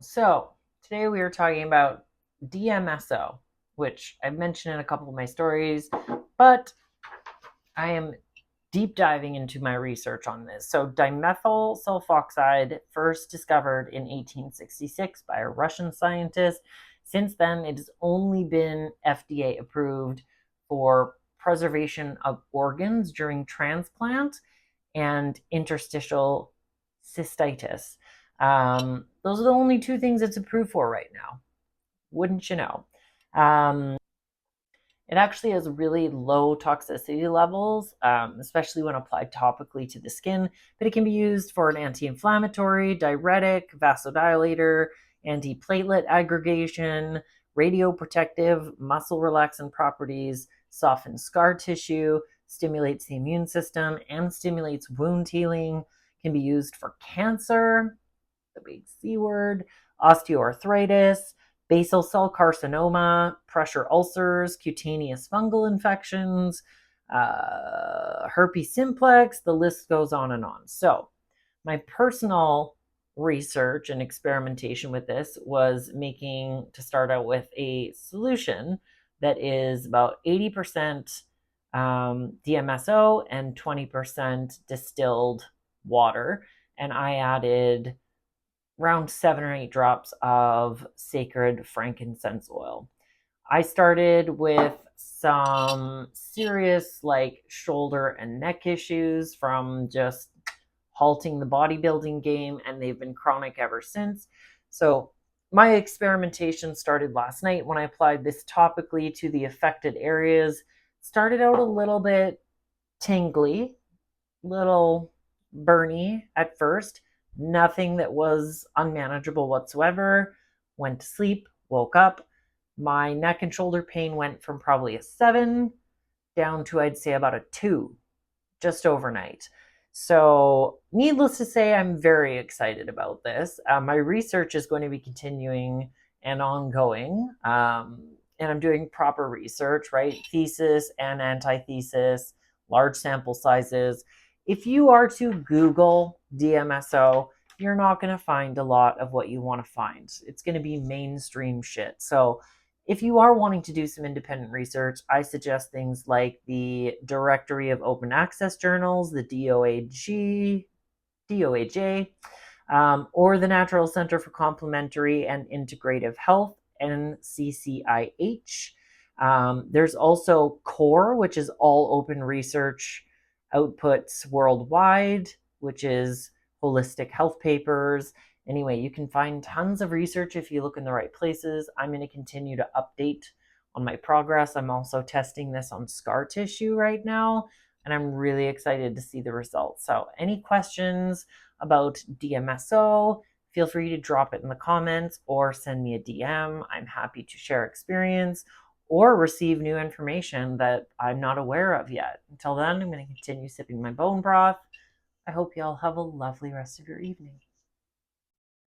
So, today we are talking about DMSO, which I've mentioned in a couple of my stories, but I am deep diving into my research on this. So, dimethyl sulfoxide, first discovered in 1866 by a Russian scientist. Since then, it has only been FDA approved for preservation of organs during transplant and interstitial cystitis. Those are the only two things it's approved for right now. Wouldn't you know? Um, it actually has really low toxicity levels, especially when applied topically to the skin, but it can be used for an anti inflammatory, diuretic, vasodilator, antiplatelet aggregation, radioprotective, muscle relaxant properties, softens scar tissue, stimulates the immune system, and stimulates wound healing, can be used for cancer, the big C word, osteoarthritis, basal cell carcinoma, pressure ulcers, cutaneous fungal infections, herpes simplex, the list goes on and on. So, my personal research and experimentation with this was making, to start out with, a solution that is about 80% DMSO and 20% distilled water. And I added around 7 or 8 drops of sacred frankincense oil. I started with some serious like shoulder and neck issues from just halting the bodybuilding game, and they've been chronic ever since. So, my experimentation started last night when I applied this topically to the affected areas. Started out a little bit tingly, little burny at first, nothing that was unmanageable whatsoever. Went to sleep, woke up. My neck and shoulder pain went from probably a 7 down to, I'd say, about a 2 just overnight. So, needless to say, I'm very excited about this. My research is going to be continuing and ongoing. And I'm doing proper research, right? Thesis and antithesis, large sample sizes. If you are to Google DMSO, you're not going to find a lot of what you want to find. It's going to be mainstream shit. So, if you are wanting to do some independent research, I suggest things like the Directory of Open Access Journals, the DOAJ, or the Natural Center for Complementary and Integrative Health, NCCIH. There's also CORE, which is all open research outputs worldwide, which is holistic health papers. Anyway, you can find tons of research if you look in the right places. I'm going to continue to update on my progress. I'm also testing this on scar tissue right now, and I'm really excited to see the results. So, any questions about DMSO, feel free to drop it in the comments or send me a DM. I'm happy to share experience or receive new information that I'm not aware of yet. Until then, I'm going to continue sipping my bone broth. I hope you all have a lovely rest of your evening.